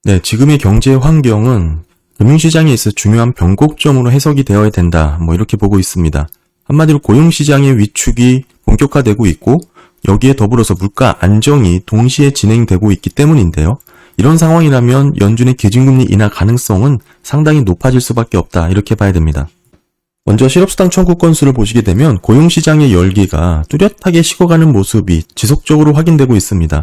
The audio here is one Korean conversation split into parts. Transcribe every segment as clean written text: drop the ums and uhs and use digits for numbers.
네, 지금의 경제 환경은 금융시장에 있어 중요한 변곡점으로 해석이 되어야 된다. 이렇게 보고 있습니다. 한마디로 고용시장의 위축이 본격화되고 있고 여기에 더불어서 물가 안정이 동시에 진행되고 있기 때문인데요. 이런 상황이라면 연준의 기준금리 인하 가능성은 상당히 높아질 수밖에 없다. 이렇게 봐야 됩니다. 먼저 실업수당 청구 건수를 보시게 되면 고용시장의 열기가 뚜렷하게 식어가는 모습이 지속적으로 확인되고 있습니다.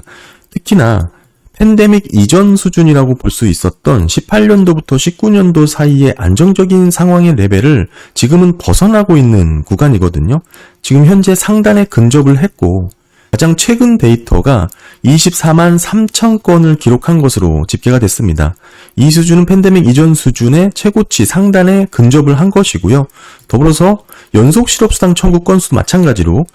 특히나 팬데믹 이전 수준이라고 볼 수 있었던 18년도부터 19년도 사이의 안정적인 상황의 레벨을 지금은 벗어나고 있는 구간이거든요. 지금 현재 상단에 근접을 했고 가장 최근 데이터가 24만 3천 건을 기록한 것으로 집계가 됐습니다. 이 수준은 팬데믹 이전 수준의 최고치 상단에 근접을 한 것이고요. 더불어서 연속 실업수당 청구 건수도 마찬가지로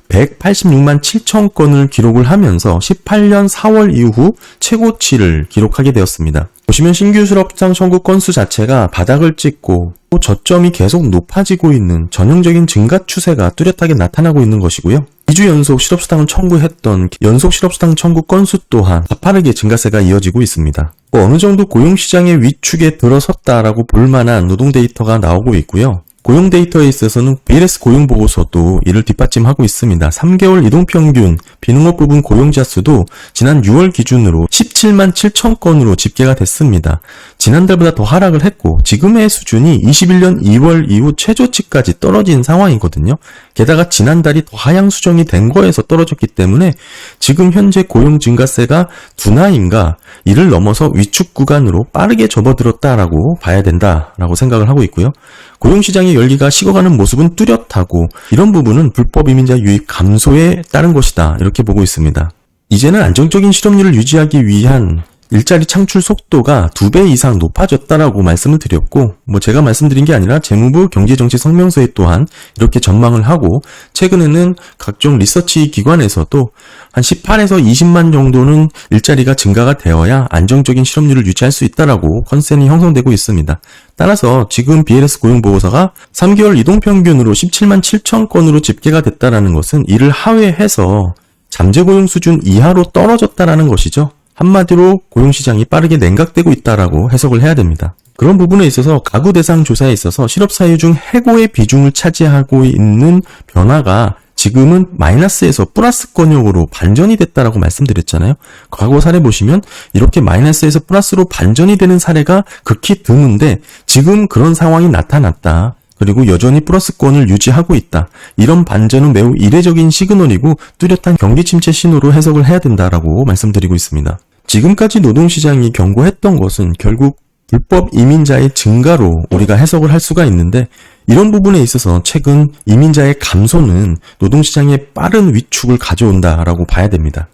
186만 7천 건을 기록을 하면서 18년 4월 이후 최고치를 기록하게 되었습니다. 보시면 신규 실업수당 청구 건수 자체가 바닥을 찍고 저점이 계속 높아지고 있는 전형적인 증가 추세가 뚜렷하게 나타나고 있는 것이고요. 2주 연속 실업수당을 청구했던 연속 실업수당 청구 건수 또한 가파르게 증가세가 이어지고 있습니다. 어느 정도 고용시장의 위축에 들어섰다라고 볼 만한 노동 데이터가 나오고 있고요. 고용 데이터에 있어서는 BLS 고용보고서도 이를 뒷받침하고 있습니다. 3개월 이동평균 비농업 부분 고용자 수도 지난 6월 기준으로 17만 7천 건으로 집계가 됐습니다. 지난달보다 더 하락을 했고 지금의 수준이 21년 2월 이후 최저치까지 떨어진 상황이거든요. 게다가 지난달이 더 하향 수정이 된 거에서 떨어졌기 때문에 지금 현재 고용 증가세가 둔화인가 이를 넘어서 위축 구간으로 빠르게 접어들었다라고 봐야 된다라고 생각을 하고 있고요. 고용시장의 열기가 식어가는 모습은 뚜렷하고 이런 부분은 불법 이민자 유입 감소에 따른 것이다. 이렇게 보고 있습니다. 이제는 안정적인 실업률을 유지하기 위한 일자리 창출 속도가 2배 이상 높아졌다라고 말씀을 드렸고 제가 말씀드린 게 아니라 재무부 경제정책 성명서에 또한 이렇게 전망을 하고 최근에는 각종 리서치 기관에서도 한 18에서 20만 정도는 일자리가 증가가 되어야 안정적인 실업률을 유지할 수 있다라고 컨센이 형성되고 있습니다. 따라서 지금 BLS 고용보고서가 3개월 이동평균으로 17만 7천 건으로 집계가 됐다라는 것은 이를 하회해서 잠재고용 수준 이하로 떨어졌다라는 것이죠. 한마디로 고용시장이 빠르게 냉각되고 있다라고 해석을 해야 됩니다. 그런 부분에 있어서 가구 대상 조사에 있어서 실업사유 중 해고의 비중을 차지하고 있는 변화가 지금은 마이너스에서 플러스권역으로 반전이 됐다라고 말씀드렸잖아요. 과거 사례 보시면 이렇게 마이너스에서 플러스로 반전이 되는 사례가 극히 드문데 지금 그런 상황이 나타났다. 그리고 여전히 플러스권을 유지하고 있다. 이런 반전은 매우 이례적인 시그널이고 뚜렷한 경기 침체 신호로 해석을 해야 된다라고 말씀드리고 있습니다. 지금까지 노동시장이 경고했던 것은 결국 불법 이민자의 증가로 우리가 해석을 할 수가 있는데 이런 부분에 있어서 최근 이민자의 감소는 노동시장의 빠른 위축을 가져온다라고 봐야 됩니다.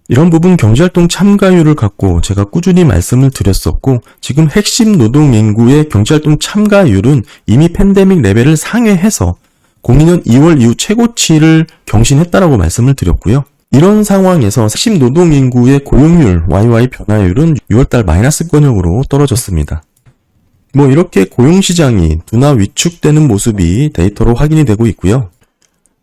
이런 부분 경제활동 참가율을 갖고 제가 꾸준히 말씀을 드렸었고 지금 핵심 노동인구의 경제활동 참가율은 이미 팬데믹 레벨을 상회해서 02년 2월 이후 최고치를 경신했다라고 말씀을 드렸고요. 이런 상황에서 핵심 노동인구의 고용률 YY 변화율은 6월달 마이너스권역으로 떨어졌습니다. 이렇게 고용시장이 둔화 위축되는 모습이 데이터로 확인이 되고 있고요.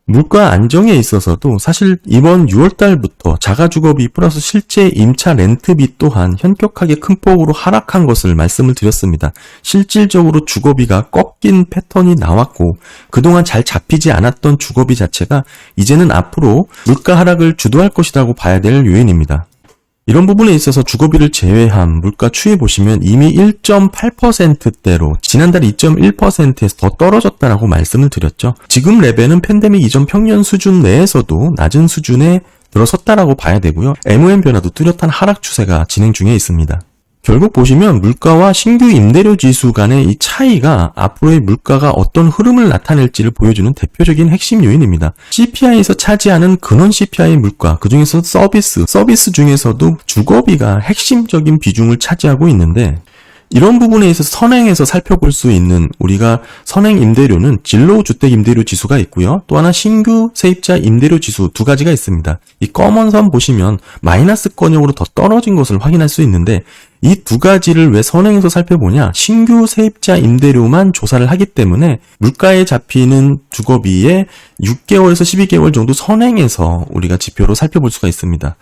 물가 안정에 있어서도 사실 이번 6월달부터 자가주거비 플러스 실제 임차 렌트비 또한 현격하게 큰 폭으로 하락한 것을 말씀을 드렸습니다. 실질적으로 주거비가 꺾인 패턴이 나왔고 그동안 잘 잡히지 않았던 주거비 자체가 이제는 앞으로 물가 하락을 주도할 것이라고 봐야 될 요인입니다. 이런 부분에 있어서 주거비를 제외한 물가 추이 보시면 이미 1.8%대로 지난달 2.1%에서 더 떨어졌다라고 말씀을 드렸죠. 지금 레벨은 팬데믹 이전 평년 수준 내에서도 낮은 수준에 들어섰다라고 봐야 되고요. MOM 변화도 뚜렷한 하락 추세가 진행 중에 있습니다. 결국 보시면 물가와 신규 임대료 지수 간의 이 차이가 앞으로의 물가가 어떤 흐름을 나타낼지를 보여주는 대표적인 핵심 요인입니다. CPI에서 차지하는 근원 CPI 물가, 그중에서 서비스 중에서도 주거비가 핵심적인 비중을 차지하고 있는데 이런 부분에 있어서 선행해서 살펴볼 수 있는 우리가 선행 임대료는 진로주택 임대료 지수가 있고요. 또 하나 신규 세입자 임대료 지수 두 가지가 있습니다. 이 검은 선 보시면 마이너스권역으로 더 떨어진 것을 확인할 수 있는데 이 두 가지를 왜 선행해서 살펴보냐? 신규 세입자 임대료만 조사를 하기 때문에 물가에 잡히는 주거비의 6개월에서 12개월 정도 선행해서 우리가 지표로 살펴볼 수가 있습니다.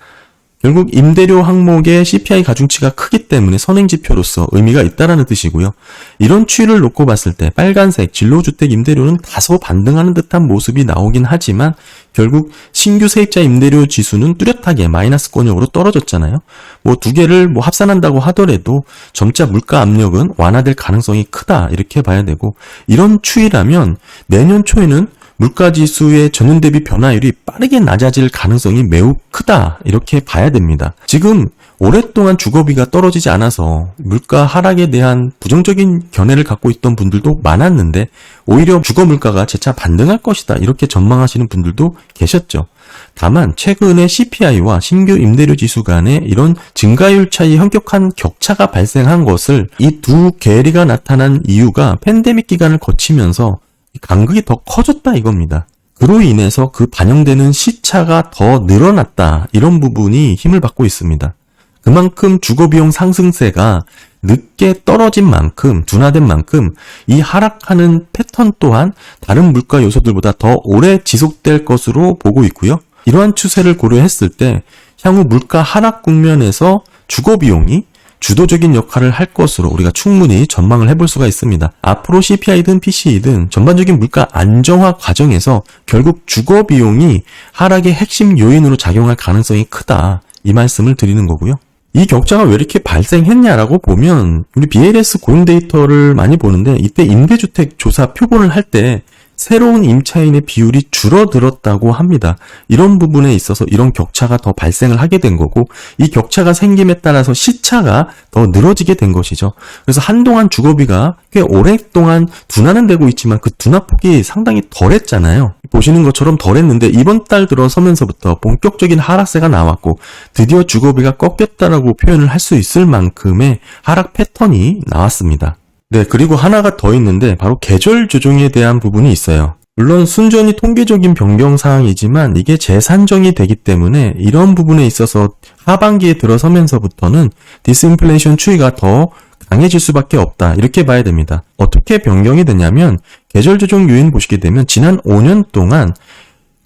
결국 임대료 항목의 CPI 가중치가 크기 때문에 선행지표로서 의미가 있다라는 뜻이고요. 이런 추이를 놓고 봤을 때 빨간색 진로주택 임대료는 다소 반등하는 듯한 모습이 나오긴 하지만 결국 신규 세입자 임대료 지수는 뚜렷하게 마이너스권역으로 떨어졌잖아요. 뭐 두 개를 합산한다고 하더라도 점차 물가 압력은 완화될 가능성이 크다 이렇게 봐야 되고, 이런 추이라면 내년 초에는 물가지수의 전년 대비 변화율이 빠르게 낮아질 가능성이 매우 크다 이렇게 봐야 됩니다. 지금 오랫동안 주거비가 떨어지지 않아서 물가 하락에 대한 부정적인 견해를 갖고 있던 분들도 많았는데 오히려 주거 물가가 재차 반등할 것이다 이렇게 전망하시는 분들도 계셨죠. 다만 최근에 CPI와 신규 임대료 지수 간의 이런 증가율 차이 현격한 격차가 발생한 것을, 이 두 괴리가 나타난 이유가 팬데믹 기간을 거치면서 간극이 더 커졌다 이겁니다. 그로 인해서 그 반영되는 시차가 더 늘어났다, 이런 부분이 힘을 받고 있습니다. 그만큼 주거비용 상승세가 늦게 떨어진 만큼, 둔화된 만큼 이 하락하는 패턴 또한 다른 물가 요소들보다 더 오래 지속될 것으로 보고 있고요. 이러한 추세를 고려했을 때 향후 물가 하락 국면에서 주거비용이 주도적인 역할을 할 것으로 우리가 충분히 전망을 해볼 수가 있습니다. 앞으로 CPI든 PCE든 전반적인 물가 안정화 과정에서 결국 주거비용이 하락의 핵심 요인으로 작용할 가능성이 크다, 이 말씀을 드리는 거고요. 이 격차가 왜 이렇게 발생했냐라고 보면 우리 BLS 고용 데이터를 많이 보는데, 이때 임대주택 조사 표본을 할 때 새로운 임차인의 비율이 줄어들었다고 합니다. 이런 부분에 있어서 이런 격차가 더 발생을 하게 된 거고, 이 격차가 생김에 따라서 시차가 더 늘어지게 된 것이죠. 그래서 한동안 주거비가 꽤 오랫동안 둔화는 되고 있지만 그 둔화폭이 상당히 덜했잖아요. 보시는 것처럼 덜했는데 이번 달 들어서면서부터 본격적인 하락세가 나왔고 드디어 주거비가 꺾였다라고 표현을 할 수 있을 만큼의 하락 패턴이 나왔습니다. 네, 그리고 하나가 더 있는데 바로 계절 조정에 대한 부분이 있어요. 물론 순전히 통계적인 변경 사항이지만 이게 재산정이 되기 때문에 이런 부분에 있어서 하반기에 들어서면서부터는 디스인플레이션 추이가 더 강해질 수밖에 없다, 이렇게 봐야 됩니다. 어떻게 변경이 되냐면 계절 조정 요인 보시게 되면 지난 5년 동안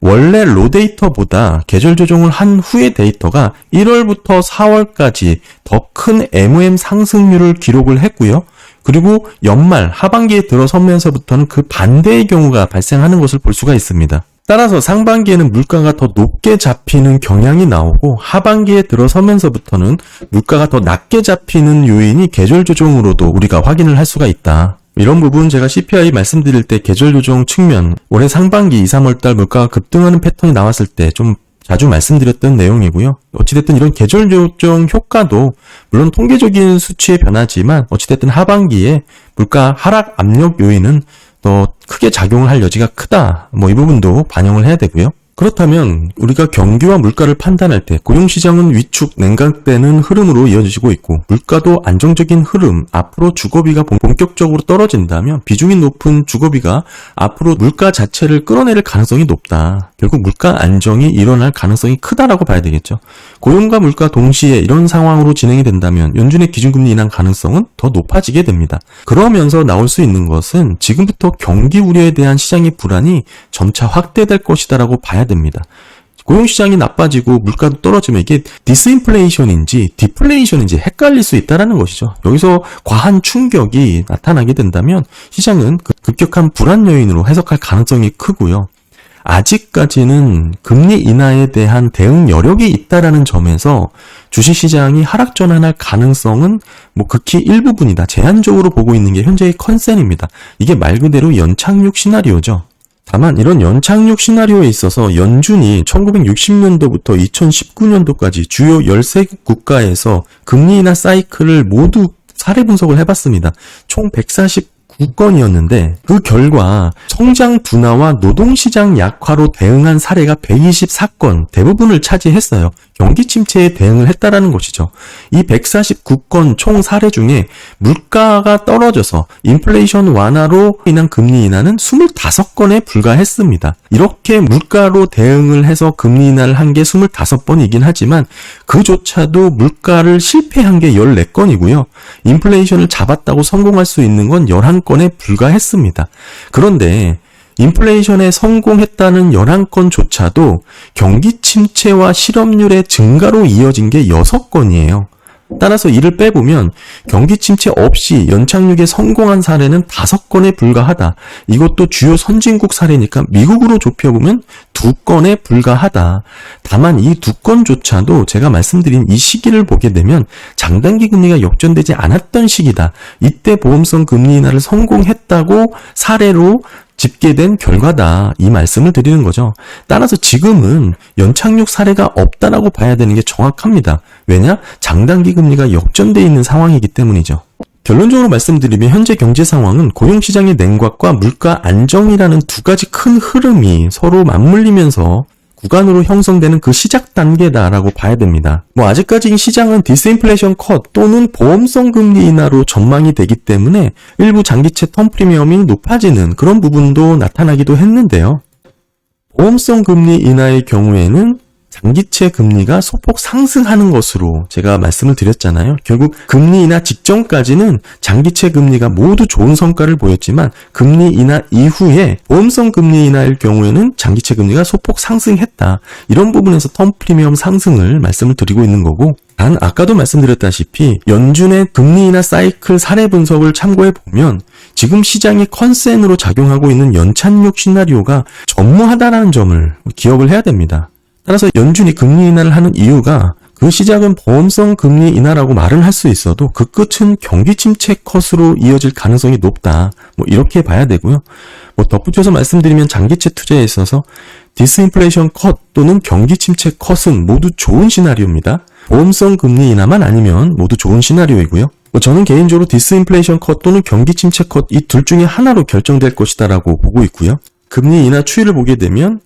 원래 로 데이터보다 계절 조정을 한 후의 데이터가 1월부터 4월까지 더 큰 MOM 상승률을 기록을 했고요. 그리고 연말 하반기에 들어서면서부터는 그 반대의 경우가 발생하는 것을 볼 수가 있습니다. 따라서 상반기에는 물가가 더 높게 잡히는 경향이 나오고 하반기에 들어서면서부터는 물가가 더 낮게 잡히는 요인이 계절 조정으로도 우리가 확인을 할 수가 있다. 이런 부분 제가 CPI 말씀드릴 때 계절 조정 측면, 올해 상반기 2, 3월달 물가가 급등하는 패턴이 나왔을 때 좀 자주 말씀드렸던 내용이고요. 어찌됐든 이런 계절 조정 효과도 물론 통계적인 수치의 변화지만 어찌됐든 하반기에 물가 하락 압력 요인은 더 크게 작용을 할 여지가 크다, 이 부분도 반영을 해야 되고요. 그렇다면 우리가 경기와 물가를 판단할 때 고용시장은 위축, 냉각되는 흐름으로 이어지고 있고 물가도 안정적인 흐름, 앞으로 주거비가 본격적으로 떨어진다면 비중이 높은 주거비가 앞으로 물가 자체를 끌어내릴 가능성이 높다. 결국 물가 안정이 일어날 가능성이 크다라고 봐야 되겠죠. 고용과 물가 동시에 이런 상황으로 진행이 된다면 연준의 기준금리 인하 가능성은 더 높아지게 됩니다. 그러면서 나올 수 있는 것은 지금부터 경기 우려에 대한 시장의 불안이 점차 확대될 것이다라고 봐야 됩니다. 고용시장이 나빠지고 물가도 떨어지면 이게 디스인플레이션인지 디플레이션인지 헷갈릴 수 있다는 것이죠. 여기서 과한 충격이 나타나게 된다면 시장은 급격한 불안 요인으로 해석할 가능성이 크고요. 아직까지는 금리 인하에 대한 대응 여력이 있다라는 점에서 주식시장이 하락 전환할 가능성은 극히 일부분이다, 제한적으로 보고 있는 게 현재의 컨센입니다. 이게 말 그대로 연착륙 시나리오죠. 다만 이런 연착륙 시나리오에 있어서 연준이 1960년도부터 2019년도까지 주요 13개 국가에서 금리 인하 사이클을 모두 사례 분석을 해봤습니다. 총 149건이었는데 그 결과 성장 둔화와 노동시장 약화로 대응한 사례가 124건, 대부분을 차지했어요. 경기 침체에 대응을 했다라는 것이죠. 이 149건 총 사례 중에 물가가 떨어져서 인플레이션 완화로 인한 금리 인하는 25건에 불과했습니다. 이렇게 물가로 대응을 해서 금리 인하를 한 게 25번이긴 하지만 그조차도 물가를 실패한 게 14건이고요. 인플레이션을 잡았다고 성공할 수 있는 건 11건에 불과했습니다. 그런데 인플레이션에 성공했다는 11건조차도 경기 침체와 실업률의 증가로 이어진 게 6건이에요. 따라서 이를 빼보면 경기 침체 없이 연착륙에 성공한 사례는 5건에 불과하다. 이것도 주요 선진국 사례니까 미국으로 좁혀보면 2건에 불과하다. 다만 이 2건조차도 제가 말씀드린 이 시기를 보게 되면 장단기 금리가 역전되지 않았던 시기다. 이때 보험성 금리 인하를 성공했다고 사례로 집계된 결과다. 이 말씀을 드리는 거죠. 따라서 지금은 연착륙 사례가 없다라고 봐야 되는 게 정확합니다. 왜냐? 장단기 금리가 역전돼 있는 상황이기 때문이죠. 결론적으로 말씀드리면 현재 경제 상황은 고용시장의 냉각과 물가 안정이라는 두 가지 큰 흐름이 서로 맞물리면서 구간으로 형성되는 그 시작 단계다라고 봐야 됩니다. 아직까지 시장은 디스인플레이션 컷 또는 보험성 금리 인하로 전망이 되기 때문에 일부 장기채 텀 프리미엄이 높아지는 그런 부분도 나타나기도 했는데요. 보험성 금리 인하의 경우에는 장기채 금리가 소폭 상승하는 것으로 제가 말씀을 드렸잖아요. 결국 금리 인하 직전까지는 장기채 금리가 모두 좋은 성과를 보였지만 금리 인하 이후에 보험성 금리 인하일 경우에는 장기채 금리가 소폭 상승했다. 이런 부분에서 텀 프리미엄 상승을 말씀을 드리고 있는 거고, 단 아까도 말씀드렸다시피 연준의 금리 인하 사이클 사례 분석을 참고해 보면 지금 시장이 컨센으로 작용하고 있는 연착륙 시나리오가 전무하다라는 점을 기억을 해야 됩니다. 따라서 연준이 금리 인하를 하는 이유가 그 시작은 보험성 금리 인하라고 말을 할 수 있어도 그 끝은 경기 침체 컷으로 이어질 가능성이 높다. 이렇게 봐야 되고요. 덧붙여서 말씀드리면 장기채 투자에 있어서 디스인플레이션 컷 또는 경기 침체 컷은 모두 좋은 시나리오입니다. 보험성 금리 인하만 아니면 모두 좋은 시나리오이고요. 저는 개인적으로 디스인플레이션 컷 또는 경기 침체 컷 이 둘 중에 하나로 결정될 것이다라고 보고 있고요. 금리 인하 추이를 보게 되면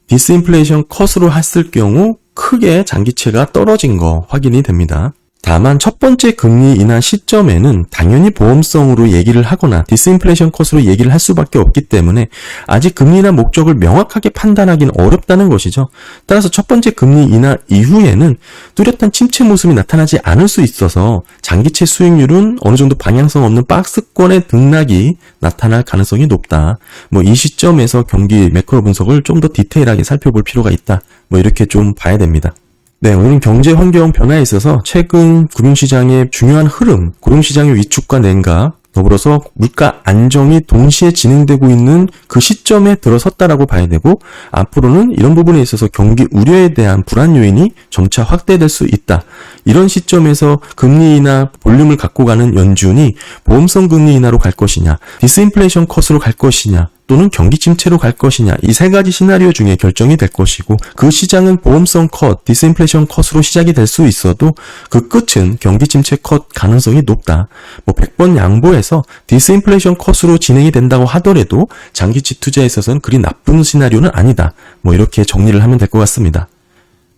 디스인플레이션 컷으로 했을 경우 크게 장기채가 떨어진 거 확인이 됩니다. 다만 첫 번째 금리 인하 시점에는 당연히 보험성으로 얘기를 하거나 디스인플레이션 컷으로 얘기를 할 수밖에 없기 때문에 아직 금리 인하 목적을 명확하게 판단하기는 어렵다는 것이죠. 따라서 첫 번째 금리 인하 이후에는 뚜렷한 침체 모습이 나타나지 않을 수 있어서 장기채 수익률은 어느 정도 방향성 없는 박스권의 등락이 나타날 가능성이 높다. 이 시점에서 경기 매크로 분석을 좀 더 디테일하게 살펴볼 필요가 있다. 이렇게 좀 봐야 됩니다. 네, 오늘은 경제 환경 변화에 있어서 최근 금융시장의 중요한 흐름, 고용시장의 위축과 냉각, 더불어서 물가 안정이 동시에 진행되고 있는 그 시점에 들어섰다라고 봐야 되고, 앞으로는 이런 부분에 있어서 경기 우려에 대한 불안 요인이 점차 확대될 수 있다. 이런 시점에서 금리 인하 볼륨을 갖고 가는 연준이 보험성 금리 인하로 갈 것이냐, 디스인플레이션 컷으로 갈 것이냐, 또는 경기 침체로 갈 것이냐, 이 세 가지 시나리오 중에 결정이 될 것이고, 그 시장은 보험성 컷, 디스인플레이션 컷으로 시작이 될 수 있어도 그 끝은 경기 침체 컷 가능성이 높다. 100번 양보해서 디스인플레이션 컷으로 진행이 된다고 하더라도 장기채 투자에 있어서는 그리 나쁜 시나리오는 아니다. 이렇게 정리를 하면 될 것 같습니다.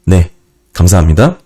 네, 감사합니다.